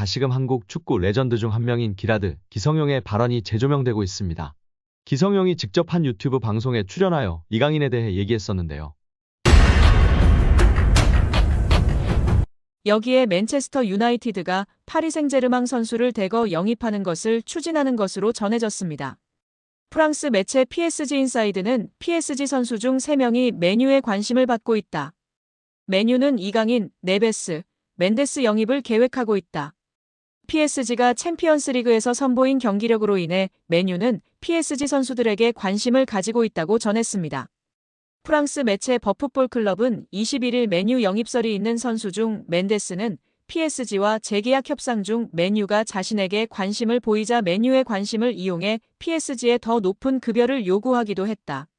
다시금 한국 축구 레전드 중 한 명인 기라드, 기성용의 발언이 재조명되고 있습니다. 기성용이 직접 한 유튜브 방송에 출연하여 이강인에 대해 얘기했었는데요. 여기에 맨체스터 유나이티드가 파리 생제르맹 선수를 대거 영입하는 것을 추진하는 것으로 전해졌습니다. 프랑스 매체 PSG 인사이드는 PSG 선수 중 3명이 맨유에 관심을 받고 있다. 맨유는 이강인, 네베스, 멘데스 영입을 계획하고 있다. PSG가 챔피언스리그에서 선보인 경기력으로 인해 맨유는 PSG 선수들에게 관심을 가지고 있다고 전했습니다. 프랑스 매체 버풋볼 클럽은 21일 맨유 영입설이 있는 선수 중 멘데스는 PSG와 재계약 협상 중 맨유가 자신에게 관심을 보이자 맨유의 관심을 이용해 PSG에 더 높은 급여를 요구하기도 했다.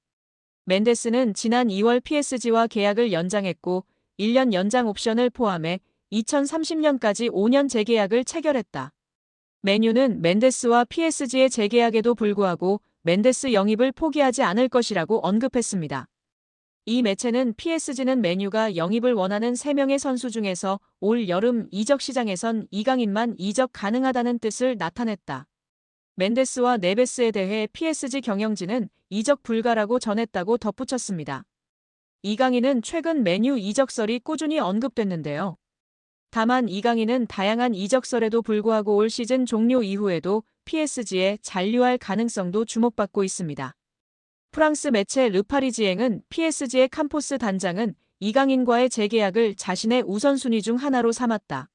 멘데스는 지난 2월 PSG와 계약을 연장했고 1년 연장 옵션을 포함해 2030년까지 5년 재계약을 체결했다. 맨유는 멘데스와 PSG의 재계약에도 불구하고 멘데스 영입을 포기하지 않을 것이라고 언급했습니다. 이 매체는 PSG는 맨유가 영입을 원하는 3명의 선수 중에서 올 여름 이적 시장에선 이강인만 이적 가능하다는 뜻을 나타냈다. 멘데스와 네베스에 대해 PSG 경영진은 이적 불가라고 전했다고 덧붙였습니다. 이강인은 최근 맨유 이적설이 꾸준히 언급됐는데요. 다만 이강인은 다양한 이적설에도 불구하고 올 시즌 종료 이후에도 PSG에 잔류할 가능성도 주목받고 있습니다. 프랑스 매체 르파리지앵은 PSG의 캄포스 단장은 이강인과의 재계약을 자신의 우선순위 중 하나로 삼았다.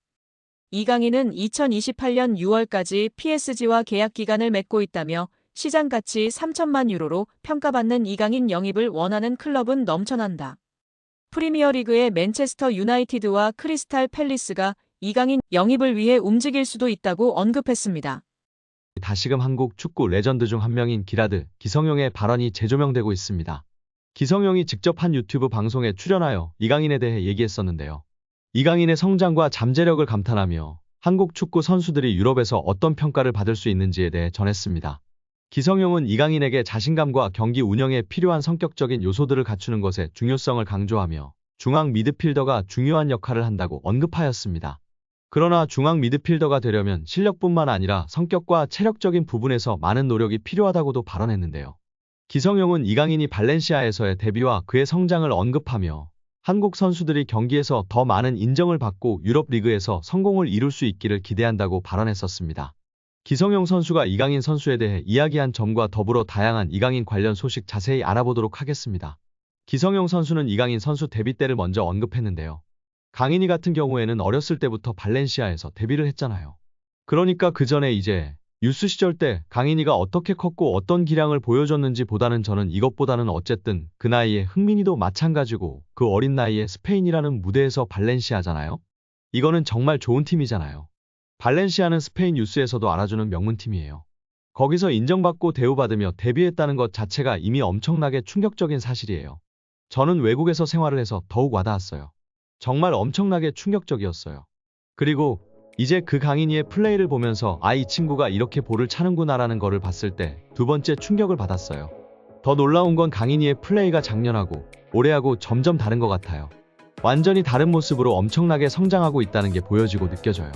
이강인은 2028년 6월까지 PSG와 계약 기간을 맺고 있다며 시장 가치 3천만 유로로 평가받는 이강인 영입을 원하는 클럽은 넘쳐난다. 프리미어리그의 맨체스터 유나이티드와 크리스탈 팰리스가 이강인 영입을 위해 움직일 수도 있다고 언급했습니다. 다시금 한국 축구 레전드 중 한 명인 기라드, 기성용의 발언이 재조명되고 있습니다. 기성용이 직접 한 유튜브 방송에 출연하여 이강인에 대해 얘기했었는데요. 이강인의 성장과 잠재력을 감탄하며 한국 축구 선수들이 유럽에서 어떤 평가를 받을 수 있는지에 대해 전했습니다. 기성용은 이강인에게 자신감과 경기 운영에 필요한 성격적인 요소들을 갖추는 것의 중요성을 강조하며 중앙 미드필더가 중요한 역할을 한다고 언급하였습니다. 그러나 중앙 미드필더가 되려면 실력뿐만 아니라 성격과 체력적인 부분에서 많은 노력이 필요하다고도 발언했는데요. 기성용은 이강인이 발렌시아에서의 데뷔와 그의 성장을 언급하며 한국 선수들이 경기에서 더 많은 인정을 받고 유럽 리그에서 성공을 이룰 수 있기를 기대한다고 발언했었습니다. 기성용 선수가 이강인 선수에 대해 이야기한 점과 더불어 다양한 이강인 관련 소식 자세히 알아보도록 하겠습니다. 기성용 선수는 이강인 선수 데뷔 때를 먼저 언급했는데요. 강인이 같은 경우에는 어렸을 때부터 발렌시아에서 데뷔를 했잖아요. 그러니까 그 전에 이제 유스 시절 때 강인이가 어떻게 컸고 어떤 기량을 보여줬는지 보다는 저는 이것보다는 어쨌든 그 나이에 흥민이도 마찬가지고 그 어린 나이에 스페인이라는 무대에서 발렌시아잖아요. 이거는 정말 좋은 팀이잖아요. 발렌시아는 스페인 유스에서도 알아주는 명문팀이에요. 거기서 인정받고 대우받으며 데뷔했다는 것 자체가 이미 엄청나게 충격적인 사실이에요. 저는 외국에서 생활을 해서 더욱 와닿았어요. 정말 엄청나게 충격적이었어요. 그리고 이제 그 강인이의 플레이를 보면서 이 친구가 이렇게 볼을 차는구나라는 거를 봤을 때 두 번째 충격을 받았어요. 더 놀라운 건 강인이의 플레이가 작년하고 올해하고 점점 다른 것 같아요. 완전히 다른 모습으로 엄청나게 성장하고 있다는 게 보여지고 느껴져요.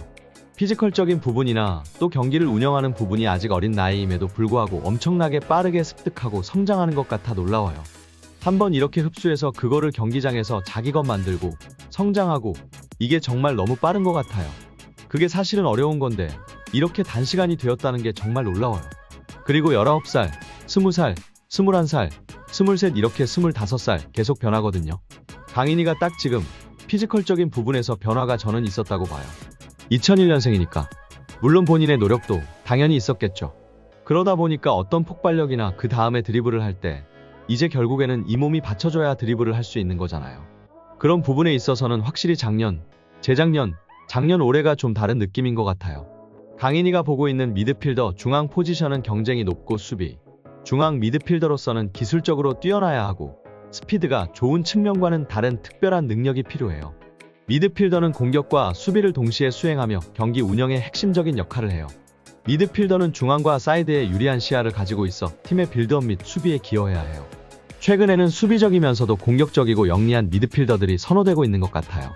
피지컬적인 부분이나 또 경기를 운영하는 부분이 아직 어린 나이임에도 불구하고 엄청나게 빠르게 습득하고 성장하는 것 같아 놀라워요. 한번 이렇게 흡수해서 그거를 경기장에서 자기 것 만들고 성장하고 이게 정말 너무 빠른 것 같아요. 그게 사실은 어려운 건데 이렇게 단시간이 되었다는 게 정말 놀라워요. 그리고 19살, 20살, 21살, 23 이렇게 25살 계속 변하거든요. 강인이가 딱 지금 피지컬적인 부분에서 변화가 저는 있었다고 봐요. 2001년생이니까 물론 본인의 노력도 당연히 있었겠죠. 그러다 보니까 어떤 폭발력이나 그 다음에 드리블을 할 때 이제 결국에는 이 몸이 받쳐줘야 드리블을 할 수 있는 거잖아요. 그런 부분에 있어서는 확실히 작년, 재작년, 작년 올해가 좀 다른 느낌인 것 같아요. 강인이가 보고 있는 미드필더 중앙 포지션은 경쟁이 높고 수비, 중앙 미드필더로서는 기술적으로 뛰어나야 하고 스피드가 좋은 측면과는 다른 특별한 능력이 필요해요. 미드필더는 공격과 수비를 동시에 수행하며 경기 운영의 핵심적인 역할을 해요. 미드필더는 중앙과 사이드에 유리한 시야를 가지고 있어 팀의 빌드업 및 수비에 기여해야 해요. 최근에는 수비적이면서도 공격적이고 영리한 미드필더들이 선호되고 있는 것 같아요.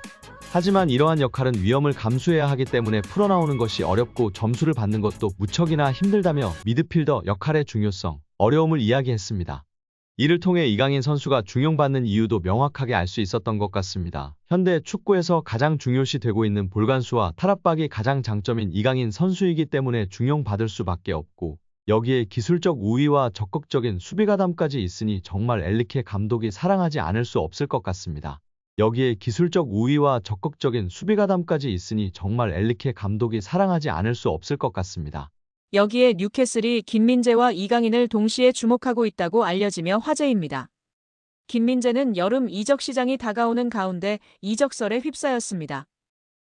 하지만 이러한 역할은 위험을 감수해야 하기 때문에 풀어나오는 것이 어렵고 점수를 받는 것도 무척이나 힘들다며 미드필더 역할의 중요성, 어려움을 이야기했습니다. 이를 통해 이강인 선수가 중용받는 이유도 명확하게 알 수 있었던 것 같습니다. 현대 축구에서 가장 중요시 되고 있는 볼간수와 탈압박이 가장 장점인 이강인 선수이기 때문에 중용받을 수밖에 없고, 여기에 기술적 우위와 적극적인 수비가담까지 있으니 정말 엔리케 감독이 사랑하지 않을 수 없을 것 같습니다. 여기에 기술적 우위와 적극적인 수비가담까지 있으니 정말 엔리케 감독이 사랑하지 않을 수 없을 것 같습니다. 여기에 뉴캐슬이 김민재와 이강인을 동시에 주목하고 있다고 알려지며 화제입니다. 김민재는 여름 이적 시장이 다가오는 가운데 이적설에 휩싸였습니다.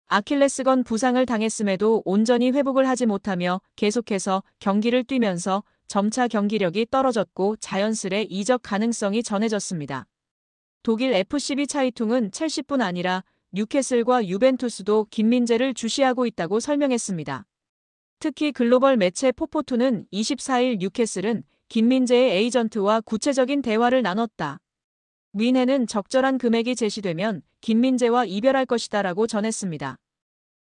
아킬레스건 부상을 당했음에도 온전히 회복을 하지 못하며 계속해서 경기를 뛰면서 점차 경기력이 떨어졌고 자연스레 이적 가능성이 전해졌습니다. 독일 FCB 차이퉁은 첼시뿐 아니라 뉴캐슬과 유벤투스도 김민재를 주시하고 있다고 설명했습니다. 특히 글로벌 매체 포포투는 24일 뉴캐슬은 김민재의 에이전트와 구체적인 대화를 나눴다. 뮌헨은 적절한 금액이 제시되면 김민재와 이별할 것이다라고 전했습니다.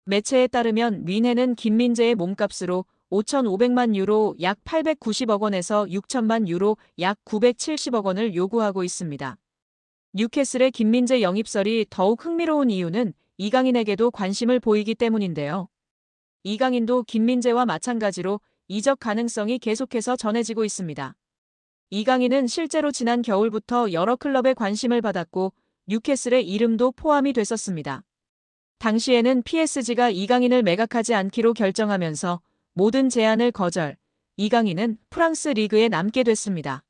매체에 따르면 뮌헨은 김민재의 몸값으로 5,500만 유로 약 890억 원에서 6천만 유로 약 970억 원을 요구하고 있습니다. 뉴캐슬의 김민재 영입설이 더욱 흥미로운 이유는 이강인에게도 관심을 보이기 때문인데요. 이강인도 김민재와 마찬가지로 이적 가능성이 계속해서 전해지고 있습니다. 이강인은 실제로 지난 겨울부터 여러 클럽에 관심을 받았고 뉴캐슬의 이름도 포함이 됐었습니다. 당시에는 PSG가 이강인을 매각하지 않기로 결정하면서 모든 제안을 거절, 이강인은 프랑스 리그에 남게 됐습니다.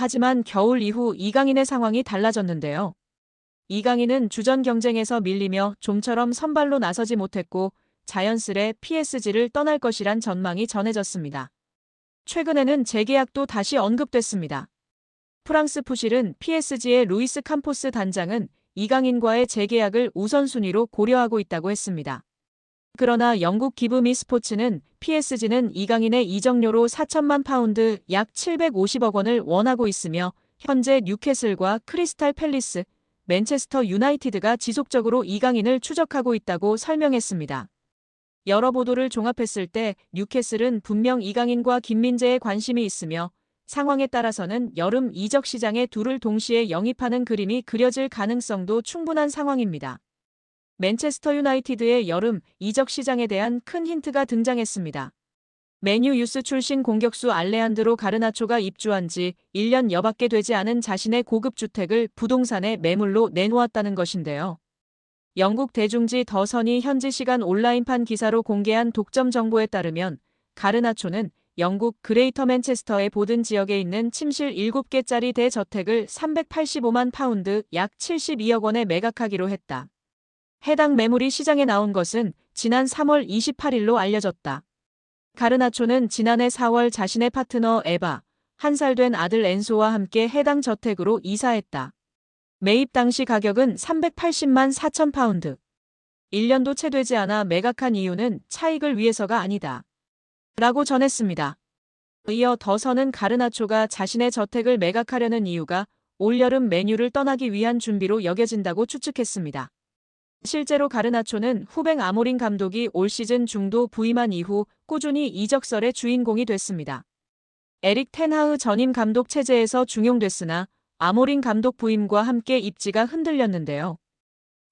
하지만 겨울 이후 이강인의 상황이 달라졌는데요. 이강인은 주전 경쟁에서 밀리며 좀처럼 선발로 나서지 못했고 자연스레 PSG를 떠날 것이란 전망이 전해졌습니다. 최근에는 재계약도 다시 언급됐습니다. 프랑스 푸실은 PSG의 루이스 캄포스 단장은 이강인과의 재계약을 우선순위로 고려하고 있다고 했습니다. 그러나 영국 기브미 스포츠는 PSG는 이강인의 이적료로 4천만 파운드 약 750억 원을 원하고 있으며 현재 뉴캐슬과 크리스탈 팰리스, 맨체스터 유나이티드가 지속적으로 이강인을 추적하고 있다고 설명했습니다. 여러 보도를 종합했을 때 뉴캐슬은 분명 이강인과 김민재에 관심이 있으며 상황에 따라서는 여름 이적 시장에 둘을 동시에 영입하는 그림이 그려질 가능성도 충분한 상황입니다. 맨체스터 유나이티드의 여름 이적 시장에 대한 큰 힌트가 등장했습니다. 맨유 유스 출신 공격수 알레한드로 가르나초가 입주한 지 1년 여밖에 되지 않은 자신의 고급 주택을 부동산에 매물로 내놓았다는 것인데요. 영국 대중지 더 선이 현지 시간 온라인판 기사로 공개한 독점 정보에 따르면 가르나초는 영국 그레이터 맨체스터의 보든 지역에 있는 침실 7개짜리 대저택을 385만 파운드 약 72억 원에 매각하기로 했다. 해당 매물이 시장에 나온 것은 지난 3월 28일로 알려졌다. 가르나초는 지난해 4월 자신의 파트너 에바, 1살 된 아들 엔소와 함께 해당 저택으로 이사했다. 매입 당시 가격은 380만 4천 파운드. 1년도 채 되지 않아 매각한 이유는 차익을 위해서가 아니다. 라고 전했습니다. 이어 더선은 가르나초가 자신의 저택을 매각하려는 이유가 올여름 맨유를 떠나기 위한 준비로 여겨진다고 추측했습니다. 실제로 가르나초는 후배 아모린 감독이 올 시즌 중도 부임한 이후 꾸준히 이적설의 주인공이 됐습니다. 에릭 텐하흐 전임 감독 체제에서 중용됐으나 아모린 감독 부임과 함께 입지가 흔들렸는데요.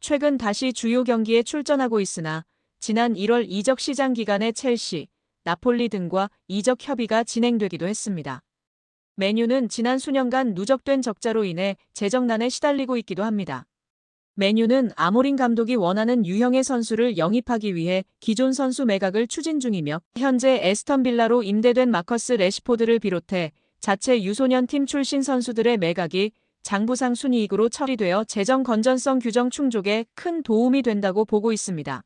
최근 다시 주요 경기에 출전하고 있으나 지난 1월 이적 시장 기간에 첼시, 나폴리 등과 이적 협의가 진행되기도 했습니다. 맨유는 지난 수년간 누적된 적자로 인해 재정난에 시달리고 있기도 합니다. 맨유는 아모린 감독이 원하는 유형의 선수를 영입하기 위해 기존 선수 매각을 추진 중이며 현재 에스턴 빌라로 임대된 마커스 레시포드를 비롯해 자체 유소년 팀 출신 선수들의 매각이 장부상 순이익으로 처리되어 재정 건전성 규정 충족에 큰 도움이 된다고 보고 있습니다.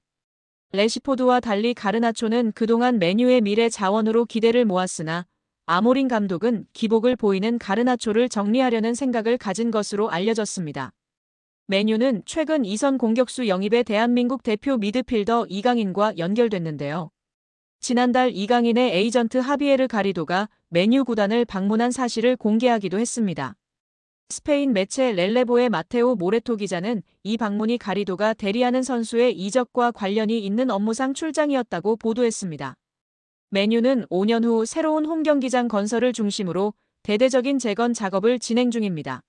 레시포드와 달리 가르나초는 그동안 맨유의 미래 자원으로 기대를 모았으나 아모린 감독은 기복을 보이는 가르나초를 정리하려는 생각을 가진 것으로 알려졌습니다. 맨유는 최근 2선 공격수 영입에 대한민국 대표 미드필더 이강인과 연결됐는데요. 지난달 이강인의 에이전트 하비에르 가리도가 맨유 구단을 방문한 사실을 공개하기도 했습니다. 스페인 매체 렐레보의 마테오 모레토 기자는 이 방문이 가리도가 대리하는 선수의 이적과 관련이 있는 업무상 출장이었다고 보도했습니다. 맨유는 5년 후 새로운 홈경기장 건설을 중심으로 대대적인 재건 작업을 진행 중입니다.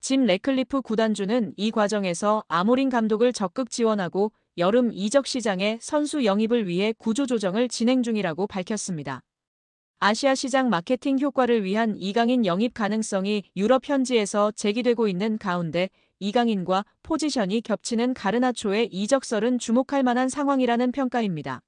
짐 레클리프 구단주는 이 과정에서 아모린 감독을 적극 지원하고 여름 이적 시장에 선수 영입을 위해 구조조정을 진행 중이라고 밝혔습니다. 아시아 시장 마케팅 효과를 위한 이강인 영입 가능성이 유럽 현지에서 제기되고 있는 가운데 이강인과 포지션이 겹치는 가르나초의 이적설은 주목할 만한 상황이라는 평가입니다.